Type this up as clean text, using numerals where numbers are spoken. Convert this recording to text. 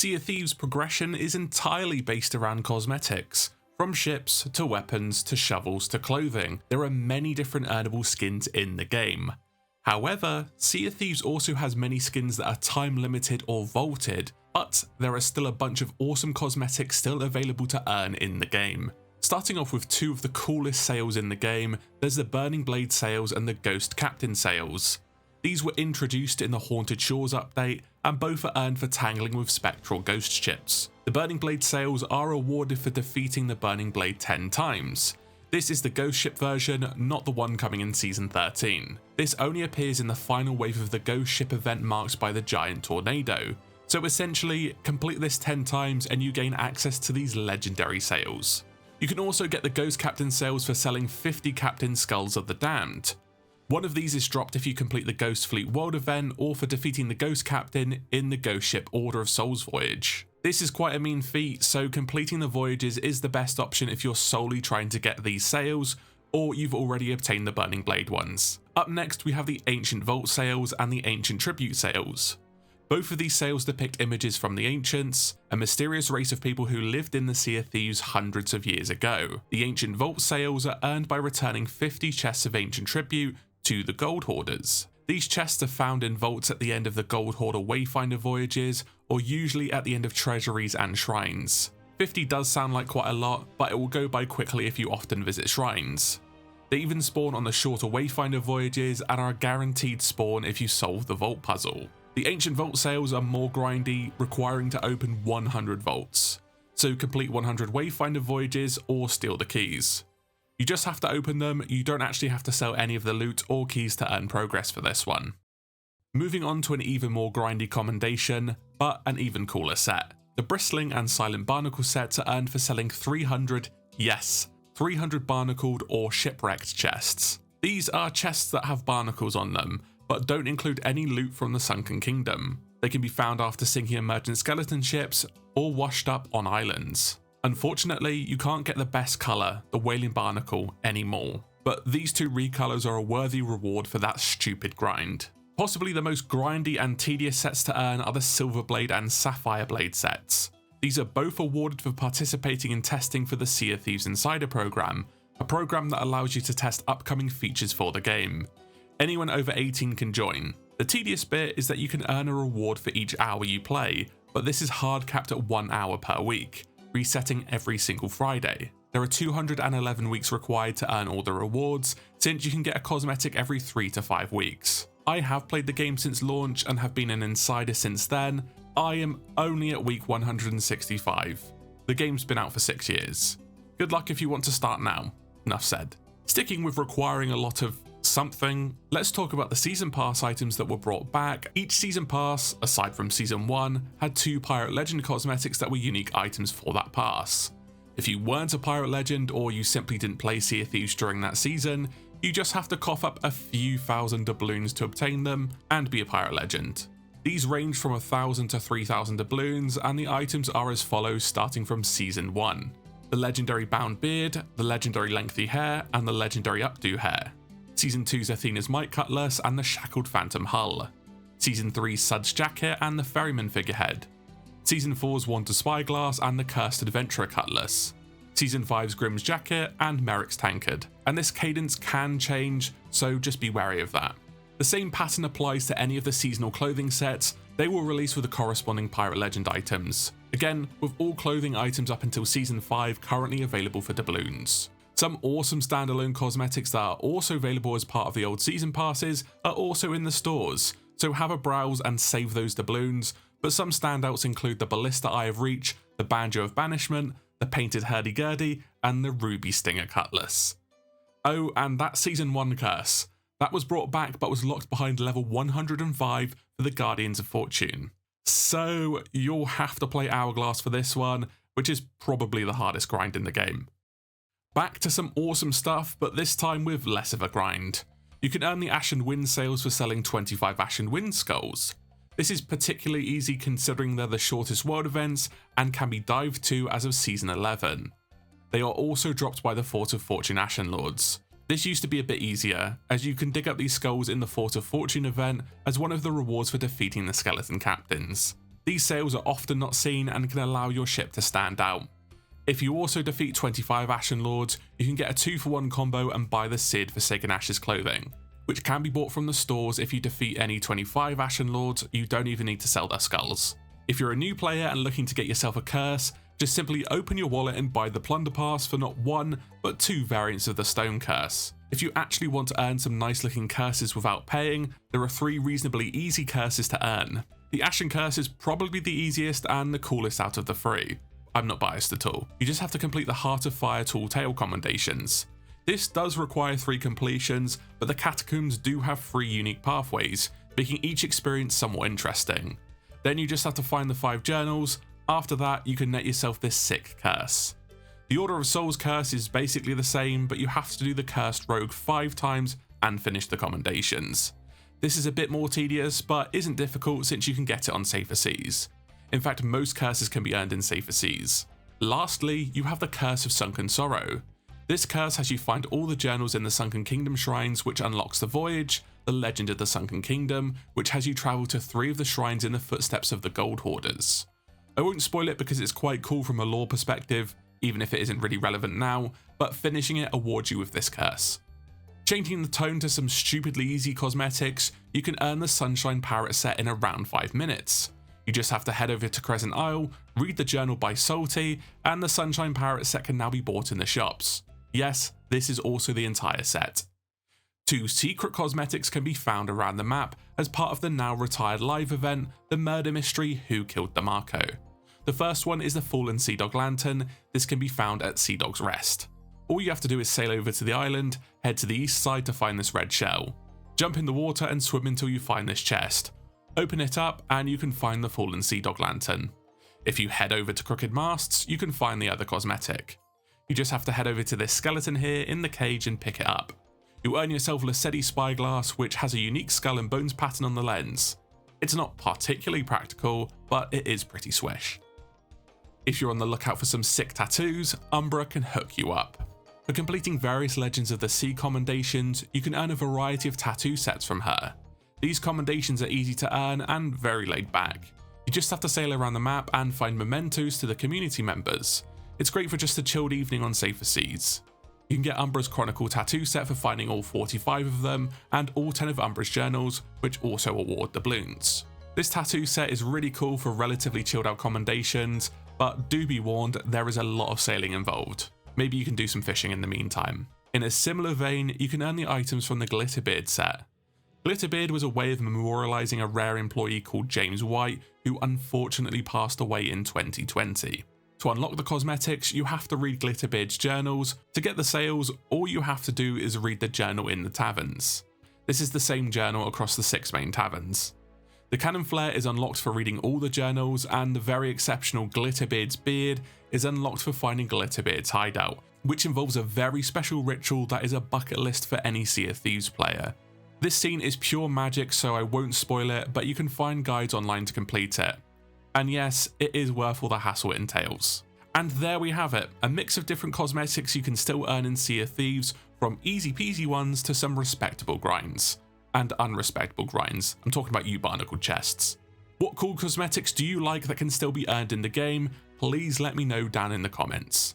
Sea of Thieves' progression is entirely based around cosmetics. From ships, to weapons, to shovels, to clothing, there are many different earnable skins in the game. However, Sea of Thieves also has many skins that are time limited or vaulted, but there are still a bunch of awesome cosmetics still available to earn in the game. Starting off with two of the coolest sails in the game, there's the Burning Blade sails and the Ghost Captain sails. These were introduced in the Haunted Shores update, and both are earned for tangling with spectral ghost ships. The Burning Blade sails are awarded for defeating the Burning Blade 10 times. This is the ghost ship version, not the one coming in Season 13. This only appears in the final wave of the ghost ship event marked by the giant tornado. So essentially, complete this 10 times and you gain access to these legendary sails. You can also get the Ghost Captain sails for selling 50 Captain Skulls of the Damned. One of these is dropped if you complete the Ghost Fleet World event or for defeating the Ghost Captain in the Ghost Ship Order of Souls voyage. This is quite a mean feat, so completing the voyages is the best option if you're solely trying to get these sails, or you've already obtained the Burning Blade ones. Up next we have the Ancient Vault sails and the Ancient Tribute sails. Both of these sails depict images from the Ancients, a mysterious race of people who lived in the Sea of Thieves hundreds of years ago. The Ancient Vault sails are earned by returning 50 chests of Ancient Tribute to the Gold Hoarders. These chests are found in vaults at the end of the Gold Hoarder Wayfinder voyages, or usually at the end of treasuries and shrines. 50 does sound like quite a lot, but it will go by quickly if you often visit shrines. They even spawn on the shorter Wayfinder voyages and are a guaranteed spawn if you solve the vault puzzle. The Ancient Vault sails are more grindy, requiring to open 100 vaults. So complete 100 Wayfinder voyages or steal the keys. You just have to open them, you don't actually have to sell any of the loot or keys to earn progress for this one. Moving on to an even more grindy commendation, but an even cooler set. The Bristling and Silent Barnacle sets are earned for selling 300, yes, 300 barnacled or shipwrecked chests. These are chests that have barnacles on them, but don't include any loot from the Sunken Kingdom. They can be found after sinking emergent skeleton ships or washed up on islands. Unfortunately, you can't get the best colour, the Wailing Barnacle, anymore, but these two recolors are a worthy reward for that stupid grind. Possibly the most grindy and tedious sets to earn are the Silver Blade and Sapphire Blade sets. These are both awarded for participating in testing for the Sea of Thieves Insider program, a program that allows you to test upcoming features for the game. Anyone over 18 can join. The tedious bit is that you can earn a reward for each hour you play, but this is hard capped at 1 hour per week, resetting every single Friday. There are 211 weeks required to earn all the rewards, since you can get a cosmetic every 3 to 5 weeks. I have played the game since launch and have been an insider since then. I am only at week 165. The game's been out for 6 years. Good luck if you want to start now. Enough said. Sticking with requiring a lot of something, let's talk about the Season Pass items that were brought back. Each Season Pass, aside from Season 1, had 2 Pirate Legend cosmetics that were unique items for that pass. If you weren't a Pirate Legend or you simply didn't play Sea of Thieves during that season, you just have to cough up a few thousand doubloons to obtain them and be a Pirate Legend. These range from 1,000 to 3,000 doubloons, and the items are as follows starting from Season 1. The legendary Bound Beard, the legendary Lengthy Hair, and the legendary Updo Hair. Season 2's Athena's Might Cutlass and the Shackled Phantom Hull. Season 3's Sud's Jacket and the Ferryman Figurehead. Season 4's Wander's Spyglass and the Cursed Adventurer Cutlass. Season 5's Grimm's Jacket and Merrick's Tankard. And this cadence can change, so just be wary of that. The same pattern applies to any of the seasonal clothing sets. They will release with the corresponding Pirate Legend items. Again, with all clothing items up until Season 5 currently available for doubloons. Some awesome standalone cosmetics that are also available as part of the old Season Passes are also in the stores, so have a browse and save those doubloons, but some standouts include the Ballista Eye of Reach, the Banjo of Banishment, the Painted Hurdy-Gurdy, and the Ruby Stinger Cutlass. Oh, and that Season 1 curse. That was brought back but was locked behind level 105 for the Guardians of Fortune. So you'll have to play Hourglass for this one, which is probably the hardest grind in the game. Back to some awesome stuff, but this time with less of a grind. You can earn the Ashen Wind sails for selling 25 Ashen Wind skulls. This is particularly easy considering they're the shortest world events and can be dived to as of Season 11. They are also dropped by the Fort of Fortune Ashen Lords. This used to be a bit easier, as you can dig up these skulls in the Fort of Fortune event as one of the rewards for defeating the Skeleton Captains. These sails are often not seen and can allow your ship to stand out. If you also defeat 25 Ashen Lords, you can get a 2-for-1 combo and buy the Seared Forsaken Ashes clothing, which can be bought from the stores. If you defeat any 25 Ashen Lords, you don't even need to sell their skulls. If you're a new player and looking to get yourself a curse, just simply open your wallet and buy the Plunder Pass for not one, but 2 variants of the Stone Curse. If you actually want to earn some nice looking curses without paying, there are 3 reasonably easy curses to earn. The Ashen Curse is probably the easiest and the coolest out of the 3. I'm not biased at all. You just have to complete the Heart of Fire Tall Tale commendations. This does require 3 completions, but the Catacombs do have 3 unique pathways, making each experience somewhat interesting. Then you just have to find the 5 journals. After that, you can net yourself this sick curse. The Order of Souls curse is basically the same, but you have to do the Cursed Rogue 5 times and finish the commendations. This is a bit more tedious, but isn't difficult since you can get it on safer seas. In fact, most curses can be earned in safer seas. Lastly, you have the Curse of Sunken Sorrow. This curse has you find all the journals in the Sunken Kingdom shrines, which unlocks the Voyage, the Legend of the Sunken Kingdom, which has you travel to 3 of the shrines in the footsteps of the Gold Hoarders. I won't spoil it because it's quite cool from a lore perspective, even if it isn't really relevant now, but finishing it awards you with this curse. Changing the tone to some stupidly easy cosmetics, you can earn the Sunshine Parrot set in around 5 minutes. You just have to head over to Crescent Isle, read the journal by Salty, and the Sunshine Parrot set can now be bought in the shops. Yes, this is also the entire set. 2 secret cosmetics can be found around the map as part of the now retired live event, the murder mystery Who Killed the Marco. The first one is the Fallen Sea Dog Lantern. This can be found at Sea Dog's Rest. All you have to do is sail over to the island, head to the east side to find this red shell. Jump in the water and swim until you find this chest. Open it up and you can find the Fallen Sea Dog Lantern. If you head over to Crooked Masts, you can find the other cosmetic. You just have to head over to this skeleton here in the cage and pick it up. You earn yourself Lassetti Spyglass, which has a unique skull and bones pattern on the lens. It's not particularly practical, but it is pretty swish. If you're on the lookout for some sick tattoos, Umbra can hook you up. For completing various Legends of the Sea commendations, you can earn a variety of tattoo sets from her. These commendations are easy to earn and very laid back. You just have to sail around the map and find mementos to the community members. It's great for just a chilled evening on safer seas. You can get Umbra's Chronicle tattoo set for finding all 45 of them, and all 10 of Umbra's journals, which also award doubloons. This tattoo set is really cool for relatively chilled out commendations, but do be warned, there is a lot of sailing involved. Maybe you can do some fishing in the meantime. In a similar vein, you can earn the items from the Glitterbeard set. Glitterbeard was a way of memorializing a rare employee called James White, who unfortunately passed away in 2020. To unlock the cosmetics, you have to read Glitterbeard's journals. To get the sails, all you have to do is read the journal in the taverns. This is the same journal across the 6 main taverns. The Cannon Flare is unlocked for reading all the journals, and the very exceptional Glitterbeard's Beard is unlocked for finding Glitterbeard's hideout, which involves a very special ritual that is a bucket list for any Sea of Thieves player. This scene is pure magic, so I won't spoil it, but you can find guides online to complete it. And yes, it is worth all the hassle it entails. And there we have it, a mix of different cosmetics you can still earn in Sea of Thieves, from easy peasy ones to some respectable grinds. And unrespectable grinds, I'm talking about you barnacled chests. What cool cosmetics do you like that can still be earned in the game? Please let me know down in the comments.